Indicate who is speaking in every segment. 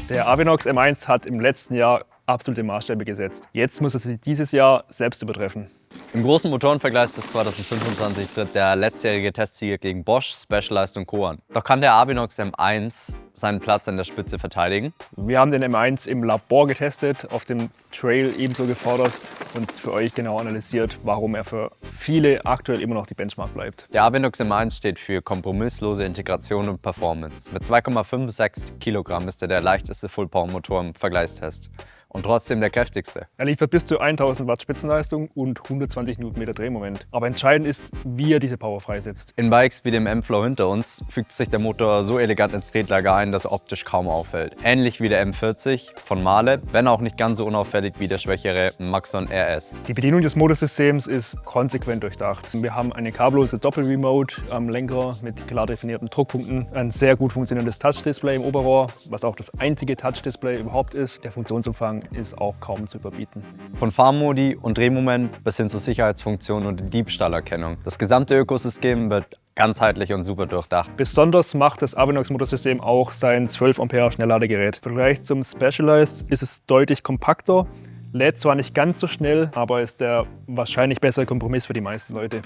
Speaker 1: Der Avinox M1 hat im letzten Jahr absolute Maßstäbe gesetzt. Jetzt muss er sie dieses Jahr selbst übertreffen.
Speaker 2: Im großen Motorenvergleich des 2025 tritt der letztjährige Testsieger gegen Bosch, Specialized und Co. an. Doch kann der Avinox M1 seinen Platz an der Spitze verteidigen?
Speaker 1: Wir haben den M1 im Labor getestet, auf dem Trail ebenso gefordert und für euch genau analysiert, warum er für viele aktuell immer noch die Benchmark bleibt.
Speaker 2: Der Avinox M1 steht für kompromisslose Integration und Performance. Mit 2,56 Kilogramm ist er der leichteste Full-Power-Motor im Vergleichstest. Und trotzdem der kräftigste.
Speaker 1: Er liefert bis zu 1000 Watt Spitzenleistung und 120 Newtonmeter Drehmoment. Aber entscheidend ist, wie er diese Power freisetzt.
Speaker 2: In Bikes wie dem M-Flow hinter uns fügt sich der Motor so elegant ins Tretlager ein, dass er optisch kaum auffällt. Ähnlich wie der M40 von Mahle, wenn auch nicht ganz so unauffällig wie der schwächere Maxon RS.
Speaker 1: Die Bedienung des Motorsystems ist konsequent durchdacht. Wir haben eine kabellose Doppel-Remote am Lenker mit klar definierten Druckpunkten, ein sehr gut funktionierendes Touch-Display im Oberrohr, was auch das einzige Touch-Display überhaupt ist. Der Funktionsumfang ist auch kaum zu überbieten.
Speaker 2: Von Fahrmodi und Drehmoment bis hin zur Sicherheitsfunktion und Diebstahlerkennung. Das gesamte Ökosystem wird ganzheitlich und super durchdacht.
Speaker 1: Besonders macht das Avinox Motorsystem auch sein 12 Ampere Schnellladegerät. Im Vergleich zum Specialized ist es deutlich kompakter, lädt zwar nicht ganz so schnell, aber ist der wahrscheinlich bessere Kompromiss für die meisten Leute.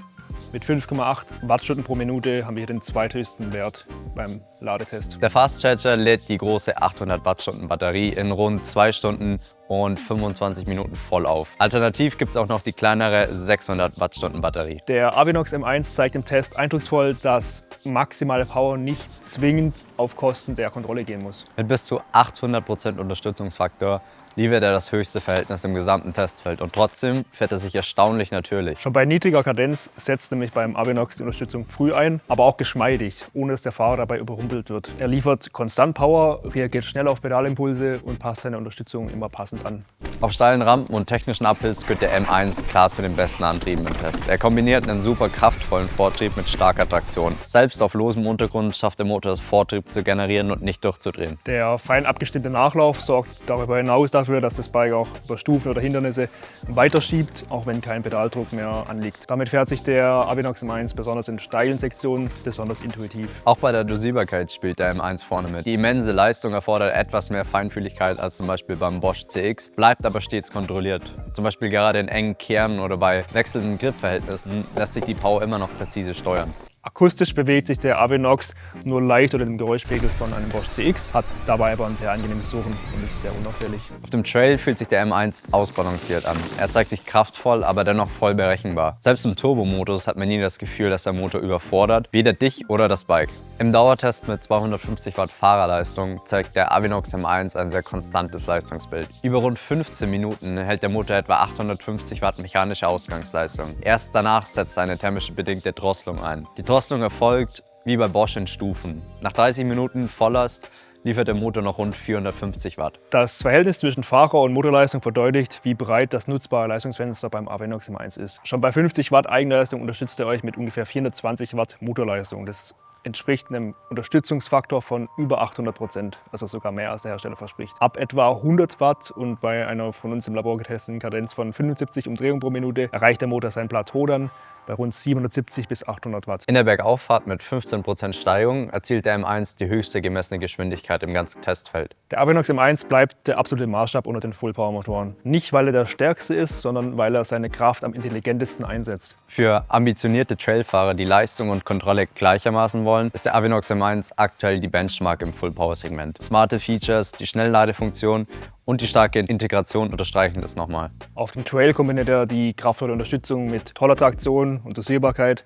Speaker 1: Mit 5,8 Wattstunden pro Minute haben wir hier den zweithöchsten Wert beim Ladetest.
Speaker 2: Der Fast Charger lädt die große 800 Wattstunden Batterie in rund 2 Stunden und 25 Minuten voll auf. Alternativ gibt es auch noch die kleinere 600 Wattstunden Batterie.
Speaker 1: Der Avinox M1 zeigt im Test eindrucksvoll, dass maximale Power nicht zwingend auf Kosten der Kontrolle gehen muss.
Speaker 2: Mit bis zu 800% Unterstützungsfaktor liefert er das höchste Verhältnis im gesamten Testfeld und trotzdem fährt er sich erstaunlich natürlich.
Speaker 1: Schon bei niedriger Kadenz setzt nämlich beim Avinox die Unterstützung früh ein, aber auch geschmeidig, ohne dass der Fahrer dabei überrumpelt wird. Er liefert konstant Power, reagiert schnell auf Pedalimpulse und passt seine Unterstützung immer passend an.
Speaker 2: Auf steilen Rampen und technischen Uphills gehört der M1 klar zu den besten Antrieben im Test. Er kombiniert einen super kraftvollen Vortrieb mit starker Traktion. Selbst auf losem Untergrund schafft der Motor es, Vortrieb zu generieren und nicht durchzudrehen.
Speaker 1: Der fein abgestimmte Nachlauf sorgt darüber hinaus dafür, dass das Bike auch über Stufen oder Hindernisse weiterschiebt, auch wenn kein Pedaldruck mehr anliegt. Damit fährt sich der Avinox M1 besonders in steilen Sektionen besonders intuitiv.
Speaker 2: Auch bei der Dosierbarkeit spielt der M1 vorne mit. Die immense Leistung erfordert etwas mehr Feinfühligkeit als zum Beispiel beim Bosch CX, bleibt aber stets kontrolliert. Zum Beispiel gerade in engen Kehren oder bei wechselnden Gripverhältnissen lässt sich die Power immer noch präzise steuern.
Speaker 1: Akustisch bewegt sich der Avinox nur leicht unter dem Geräuschpegel von einem Bosch CX, hat dabei aber ein sehr angenehmes Surren und ist sehr unauffällig.
Speaker 2: Auf dem Trail fühlt sich der M1 ausbalanciert an. Er zeigt sich kraftvoll, aber dennoch voll berechenbar. Selbst im Turbomodus hat man nie das Gefühl, dass der Motor überfordert, weder dich oder das Bike. Im Dauertest mit 250 Watt Fahrerleistung zeigt der Avinox M1 ein sehr konstantes Leistungsbild. Über rund 15 Minuten hält der Motor etwa 850 Watt mechanische Ausgangsleistung. Erst danach setzt eine thermische bedingte Drosselung ein. Die Drosselung erfolgt wie bei Bosch in Stufen. Nach 30 Minuten Volllast liefert der Motor noch rund 450 Watt.
Speaker 1: Das Verhältnis zwischen Fahrer- und Motorleistung verdeutlicht, wie breit das nutzbare Leistungsfenster beim Avinox M1 ist. Schon bei 50 Watt Eigenleistung unterstützt er euch mit ungefähr 420 Watt Motorleistung. Das entspricht einem Unterstützungsfaktor von über 800%, also sogar mehr als der Hersteller verspricht. Ab etwa 100 Watt und bei einer von uns im Labor getesteten Kadenz von 75 Umdrehungen pro Minute erreicht der Motor sein Plateau dann bei rund 770 bis 800 Watt.
Speaker 2: In der Bergauffahrt mit 15% Steigung erzielt der M1 die höchste gemessene Geschwindigkeit im ganzen Testfeld.
Speaker 1: Der Avinox M1 bleibt der absolute Maßstab unter den Full-Power-Motoren. Nicht, weil er der stärkste ist, sondern weil er seine Kraft am intelligentesten einsetzt.
Speaker 2: Für ambitionierte Trailfahrer, die Leistung und Kontrolle gleichermaßen wollen, ist der Avinox M1 aktuell die Benchmark im Full-Power-Segment. Smarte Features, die Schnellladefunktion und die starke Integration unterstreichen das nochmal.
Speaker 1: Auf dem Trail kombiniert er die kraftvolle Unterstützung mit toller Traktion und Dosierbarkeit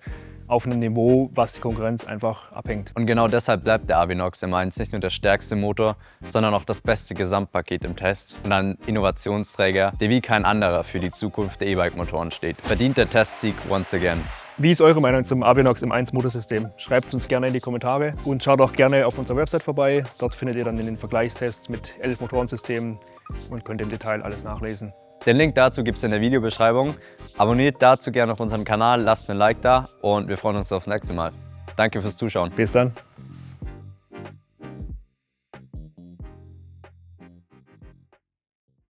Speaker 1: auf einem Niveau, was die Konkurrenz einfach abhängt.
Speaker 2: Und genau deshalb bleibt der Avinox M1 nicht nur der stärkste Motor, sondern auch das beste Gesamtpaket im Test und ein Innovationsträger, der wie kein anderer für die Zukunft der E-Bike-Motoren steht. Verdient der Testsieg once again.
Speaker 1: Wie ist eure Meinung zum Avinox M1 Motorsystem? Schreibt es uns gerne in die Kommentare und schaut auch gerne auf unserer Website vorbei. Dort findet ihr dann in den Vergleichstests mit 11 Motorensystemen und könnt im Detail alles nachlesen.
Speaker 2: Den Link dazu gibt es in der Videobeschreibung. Abonniert dazu gerne auf unseren Kanal, lasst ein Like da und wir freuen uns aufs nächste Mal. Danke fürs Zuschauen.
Speaker 1: Bis dann.